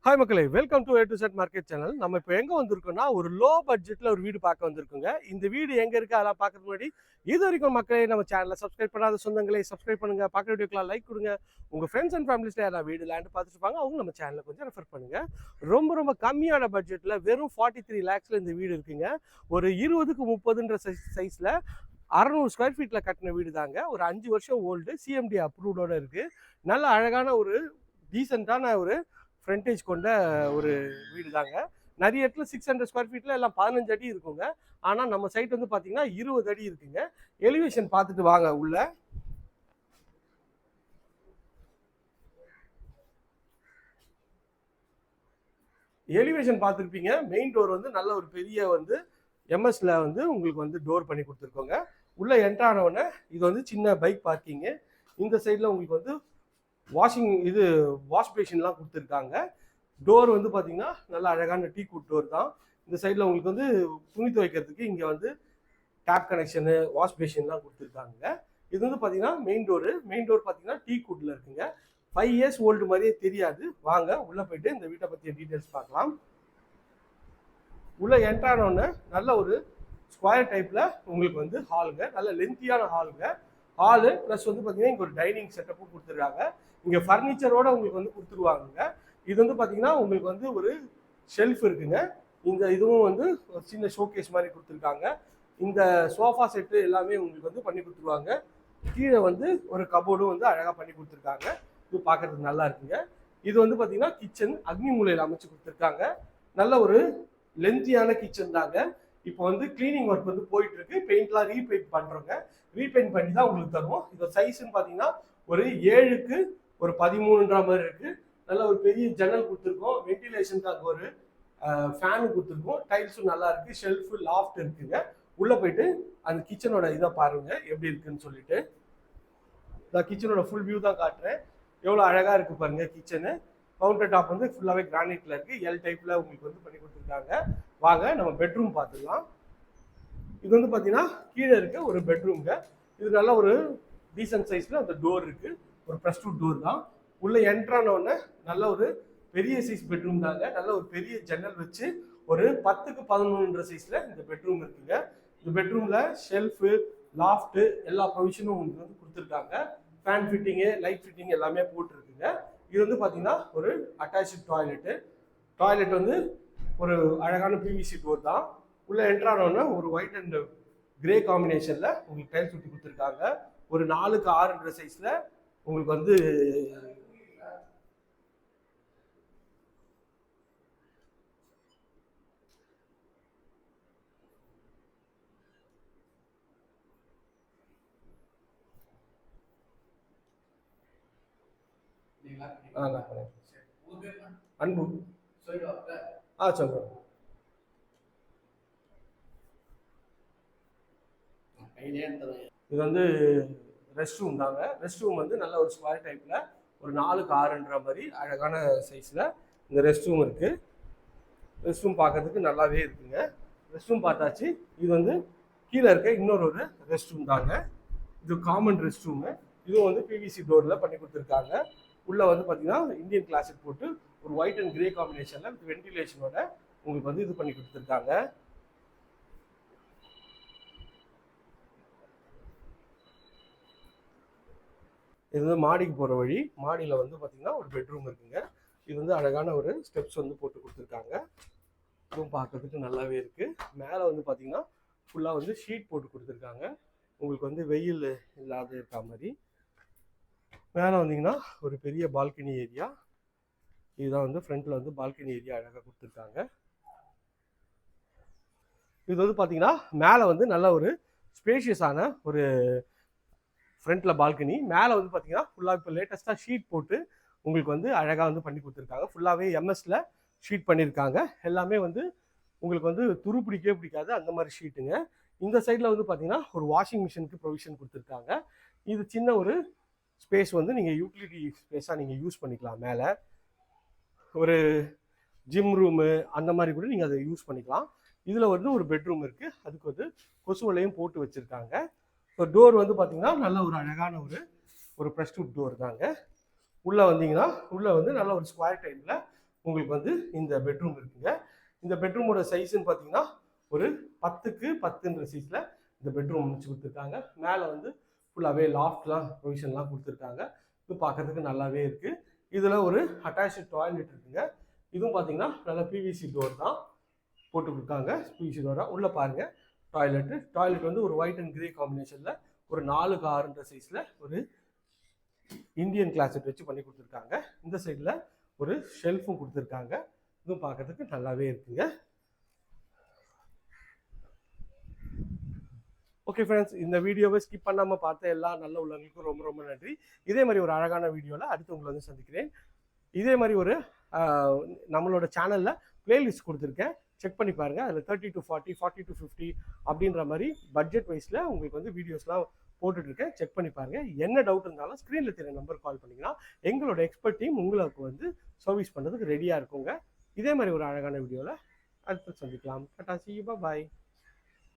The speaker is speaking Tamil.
ஹாய் மக்களே, welcome to A to Z market channel. நம்ம இப்போ எங்கே வந்திருக்கோம்னா, ஒரு லோ பட்ஜெட்டில் ஒரு வீடு பார்க்க வந்திருக்கோங்க. இந்த வீடு எங்கே இருக்குது அதெல்லாம் பார்க்கறதுக்கு முன்னாடி, இது வரைக்கும் மக்களே நம்ம சேனலை சப்ஸ்கிரைப் பண்ணாத சொந்தங்களே சப்ஸ்கிரைப் பண்ணுங்கள். பார்க்குற வீடியோக்கெலாம் லைக் கொடுங்க. உங்கள் ஃப்ரெண்ட்ஸ் அண்ட் ஃபேமிலிஸில் யாராவது வீடு லேண்டு பார்த்துட்டு இருப்பாங்க, அவங்க நம்ம சேனலை கொஞ்சம் ரெஃபர் பண்ணுங்கள். ரொம்ப கம்மியான பட்ஜெட்டில் வெறும் 43 lakhஸில் இந்த வீடு இருக்குங்க. ஒரு 20க்கு 30ன்ற சைஸில் 600 ஸ்கொயர் ஃபீட்டில் கட்டின வீடு தாங்க. ஒரு 5 வருஷம் ஓல்டு, CMD அப்ரூவ்டோடு இருக்குது. நல்ல அழகான ஒரு டீசெண்டான ஒரு ஃப்ரண்டேஜ் கொண்ட ஒரு வீடு தாங்க. நிறைய இடத்துல 600 ஸ்கொயர் ஃபீட்டில் எல்லாம் 15 அடி இருக்குங்க. ஆனால் நம்ம சைட் வந்து பார்த்தீங்கன்னா 20 அடி இருக்குங்க. எலிவேஷன் பார்த்துட்டு வாங்க உள்ள. எலிவேஷன் பார்த்துருப்பீங்க. மெயின் டோர் வந்து நல்ல ஒரு பெரிய வந்து எம்எஸ்ல வந்து உங்களுக்கு வந்து டோர் பண்ணி கொடுத்துருக்கோங்க. உள்ள என்ட்ரு ஆனவுடனே இது வந்து சின்ன பைக் பார்க்கிங்கு. இந்த சைடில் உங்களுக்கு வந்து வாஷ் பேஷன்லாம் கொடுத்துருக்காங்க. டோர் வந்து பார்த்தீங்கன்னா நல்ல அழகான டீ குட் டோர் தான். இந்த சைடில் உங்களுக்கு வந்து துணி துவைக்கிறதுக்கு இங்கே வந்து டேப் கனெக்ஷனு, வாஷ் பேஷன்லாம் கொடுத்துருக்காங்க. இது வந்து பார்த்தீங்கன்னா மெயின் டோர் பார்த்தீங்கன்னா டீ குட்டில் இருக்குங்க. 5 years ஓல்டு மாதிரியே தெரியாது. வாங்க உள்ளே போயிட்டு இந்த வீட்டை பற்றிய டீட்டெயில்ஸ் பார்க்கலாம். உள்ளே என்ட்ரானோன்னு நல்ல ஒரு ஸ்கொயர் டைப்பில் உங்களுக்கு வந்து ஹாலுங்க. நல்ல லென்த்தியான ஹாலுங்க. ஹாலு ப்ளஸ் வந்து பார்த்தீங்கன்னா இங்கே ஒரு டைனிங் செட்டப்பும் கொடுத்துருக்காங்க. இங்கே ஃபர்னிச்சரோட உங்களுக்கு வந்து கொடுத்துருவாங்க. இது வந்து பார்த்தீங்கன்னா உங்களுக்கு வந்து ஒரு ஷெல்ஃப் இருக்குங்க. இந்த இதுவும் வந்து ஒரு சின்ன ஷோகேஸ் மாதிரி கொடுத்துருக்காங்க. இந்த சோஃபா செட்டு எல்லாமே உங்களுக்கு வந்து பண்ணி கொடுத்துருவாங்க. கீழே வந்து ஒரு கபோர்டும் வந்து அழகாக பண்ணி கொடுத்துருக்காங்க. இது பார்க்கறதுக்கு நல்லா இருக்குங்க. இது வந்து பார்த்தீங்கன்னா கிச்சன் அக்னி மூலையில் அமைச்சு கொடுத்துருக்காங்க. நல்ல ஒரு லென்த்தியான கிச்சன் தாங்க. இப்போ வந்து கிளீனிங் ஒர்க் வந்து போயிட்டு இருக்கு. பெயிண்ட்லாம் ரீபெயிண்ட் பண்றோங்க. ரீபெயிண்ட் பண்ணி தான் உங்களுக்கு தருவோம். இதோட சைஸ்ன்னு பார்த்தீங்கன்னா ஒரு 7க்கு ஒரு 13ன்ற மாதிரி இருக்கு. நல்ல ஒரு பெரிய ஜன்னல் கொடுத்துருக்கோம். வென்டிலேஷனுக்காக ஒரு ஃபேனு கொடுத்துருக்கோம். டைல்ஸும் நல்லா இருக்கு. ஷெல்ஃபு, லாஃப்ட் இருக்குங்க. உள்ள போயிட்டு அந்த கிச்சனோட இதை பாருங்க எப்படி இருக்குன்னு சொல்லிட்டு. நான் கிச்சனோட ஃபுல் வியூ தான் காட்டுறேன். எவ்வளோ அழகா இருக்கு பாருங்க கிச்சனு. கவுண்டர் டாப் வந்து ஃபுல்லாகவே கிரானைட்ல இருக்கு. எல் டைப்ல உங்களுக்கு வந்து பண்ணி கொடுத்துருக்காங்க. வாங்க நம்ம பெட்ரூம் பார்த்துக்கலாம். இது வந்து பார்த்தீங்கன்னா கீழே இருக்க ஒரு பெட்ரூம்ங்க. இது நல்ல ஒரு டீசன்ட் சைஸ்ல அந்த டோர் இருக்கு. ஒரு ப்ரெஸ் டூ டோர் தான். உள்ள என்ட்ரானோடனே நல்ல ஒரு பெரிய சைஸ் பெட்ரூம் தாங்க. நல்ல ஒரு பெரிய ஜன்னல் வச்சு ஒரு 10க்கு 11ன்ற சைஸ்ல இந்த பெட்ரூம் இருக்குங்க. இந்த பெட்ரூம்ல ஷெல்ஃபு, லாஃப்ட்டு எல்லா ப்ரொவிஷனும் உங்களுக்கு வந்து கொடுத்துருக்காங்க. ஃபேன் ஃபிட்டிங்கு, லைட் ஃபிட்டிங் எல்லாமே போட்டுருக்குங்க. இது வந்து பார்த்தீங்கன்னா ஒரு அட்டாச்சு டாய்லெட் வந்து ஒரு அழகான பிவிசி டோர் தான். உள்ள என்ட்ரானோன்னா ஒரு ஒயிட் அண்ட் கிரே காம்பினேஷன்ல உங்களுக்கு டைல்ஸ் சுட்டி கொடுத்துருக்காங்க. ஒரு 4க்கு 6ன்ற சைஸ்ல உங்களுக்கு வந்து அன்பு சொல்றேன். இது வந்து ரெஸ்ட் ரூம் தாங்க. ரெஸ்ட் ரூம் வந்து நல்ல ஒரு ஸ்கொயர் டைப்ல ஒரு 4க்கு 6ன்ற மாதிரி அழகான சைஸ்ல இந்த ரெஸ்ட் ரூம் இருக்கு. ரெஸ்ட் ரூம் பார்க்கறதுக்கு நல்லாவே இருக்குங்க. ரெஸ்ட் ரூம் பார்த்தாச்சு. இது வந்து கீழே இருக்க இன்னொரு ரெஸ்ட் ரூம் தாங்க. இது காமன் ரெஸ்ட் ரூமு. இதுவும் வந்து பிவிசி டோர்ல பண்ணி கொடுத்துருக்காங்க. உள்ள வந்து பார்த்தீங்கன்னா இந்தியன் கிளாசிக் போட்டு ஒரு ஒயிட் அண்ட் கிரே காம்பினேஷன்ல வித் வென்டிலேஷனோட உங்களுக்கு வந்து இது பண்ணி கொடுத்துருக்காங்க. இது வந்து மாடிக்கு போகிற வழி. மாடியில் வந்து பார்த்தீங்கன்னா ஒரு பெட்ரூம் இருக்குங்க. இது வந்து அழகான ஒரு ஸ்டெப்ஸ் வந்து போட்டு கொடுத்துருக்காங்க. இதுவும் பார்க்கறதுக்கு நல்லாவே இருக்கு. மேலே வந்து பார்த்தீங்கன்னா ஃபுல்லாக வந்து ஷீட் போட்டு கொடுத்துருக்காங்க. உங்களுக்கு வந்து வெயில் இல்லாத இருக்கா மாதிரி. மேலே வந்தீங்கன்னா ஒரு பெரிய பால்கனி ஏரியா. இதுதான் வந்து ஃப்ரண்ட்ல வந்து பால்கனி ஏரியா அழகாக கொடுத்துருக்காங்க. இது வந்து பார்த்தீங்கன்னா மேலே வந்து நல்ல ஒரு ஸ்பேஷியஸான ஒரு ஃப்ரண்ட்ல பால்கனி. மேலே வந்து பார்த்தீங்கன்னா ஃபுல்லாக இப்போ லேட்டஸ்ட்டாக ஷீட் போட்டு உங்களுக்கு வந்து அழகாக வந்து பண்ணி கொடுத்துருக்காங்க. ஃபுல்லாகவே எம்எஸ்ல ஷீட் பண்ணியிருக்காங்க. எல்லாமே வந்து உங்களுக்கு வந்து துரு பிடிக்கவே பிடிக்காது அந்த மாதிரி ஷீட்டுங்க. இந்த சைடில் வந்து பார்த்தீங்கன்னா ஒரு வாஷிங் மிஷினுக்கு ப்ரொவிஷன் கொடுத்துருக்காங்க. இது சின்ன ஒரு ஸ்பேஸ் வந்து நீங்கள் யூட்டிலிட்டி ஸ்பேஸாக நீங்கள் யூஸ் பண்ணிக்கலாம். மேலே ஒரு ஜிம் ரூமு அந்த மாதிரி கூட நீங்கள் அதை யூஸ் பண்ணிக்கலாம். இதில் வந்து ஒரு பெட்ரூம் இருக்குது. அதுக்கு வந்து கொசு வலையும் போட்டு வச்சுருக்காங்க. ஸோ டோர் வந்து பார்த்தீங்கன்னா நல்ல ஒரு அழகான ஒரு ப்ரெஸ் டூ டோர் தாங்க. உள்ளே வந்தீங்கன்னா உள்ளே வந்து நல்ல ஒரு ஸ்கொயர் டைப்பில் உங்களுக்கு வந்து இந்த பெட்ரூம் இருக்குங்க. இந்த பெட்ரூமோட சைஸ்ன்னு பார்த்தீங்கன்னா ஒரு 10க்கு 10ன்ற சைஸில் இந்த பெட்ரூம் முடிச்சு கொடுத்துருக்காங்க. மேலே வந்து ஃபுல்லாகவே லாஃப்ட்லாம் ப்ரொவிஷன்லாம் கொடுத்துருக்காங்க. இது பார்க்கறதுக்கு நல்லாவே இருக்குது. இதில் ஒரு அட்டாச்சு டாய்லெட் இருக்குங்க. இதுவும் பார்த்தீங்கன்னா நல்லா பிவிசி டோர் தான் போட்டு கொடுக்காங்க. பிவிசி டோராக உள்ளே பாருங்கள் டாய்லெட் வந்து ஒரு ஒயிட் அண்ட் கிரே காம்பினேஷனில் ஒரு 4க்கு 6ன்ற சைஸில் ஒரு இந்தியன் கிளாஸட் வச்சு பண்ணி கொடுத்துருக்காங்க. இந்த சைடில் ஒரு ஷெல்ஃபும் கொடுத்துருக்காங்க. இதுவும் பார்க்கறதுக்கு நல்லாவே இருக்குங்க. ஓகே ஃப்ரெண்ட்ஸ், இந்த வீடியோவை ஸ்கிப் பண்ணாமல் பார்த்த எல்லா நல்ல உள்ளவங்களுக்கும் ரொம்ப ரொம்ப நன்றி. இதே மாதிரி ஒரு அழகான வீடியோவில் அடுத்து உங்களை வந்து சந்திக்கிறேன். இதே மாதிரி ஒரு நம்மளோட சேனலில் பிளேலிஸ்ட் கொடுத்துருக்கேன், செக் பண்ணி பாருங்கள். அதில் 30 to 40, 40 to 50 அப்படின்ற மாதிரி பட்ஜெட் வைஸில் உங்களுக்கு வந்து வீடியோஸ்லாம் போட்டுட்ருக்கேன். செக் பண்ணி பாருங்கள். என்ன டவுட் இருந்தாலும் ஸ்க்ரீனில் தெரிய நம்பர் கால் பண்ணிங்கன்னா எங்களோட எக்ஸ்பர்ட் டீம் உங்களுக்கு வந்து சர்வீஸ் பண்ணுறதுக்கு ரெடியாக இருக்குங்க. இதே மாதிரி ஒரு அழகான வீடியோவில் அடுத்து சந்திக்கலாம். Tata, see you, bye bye.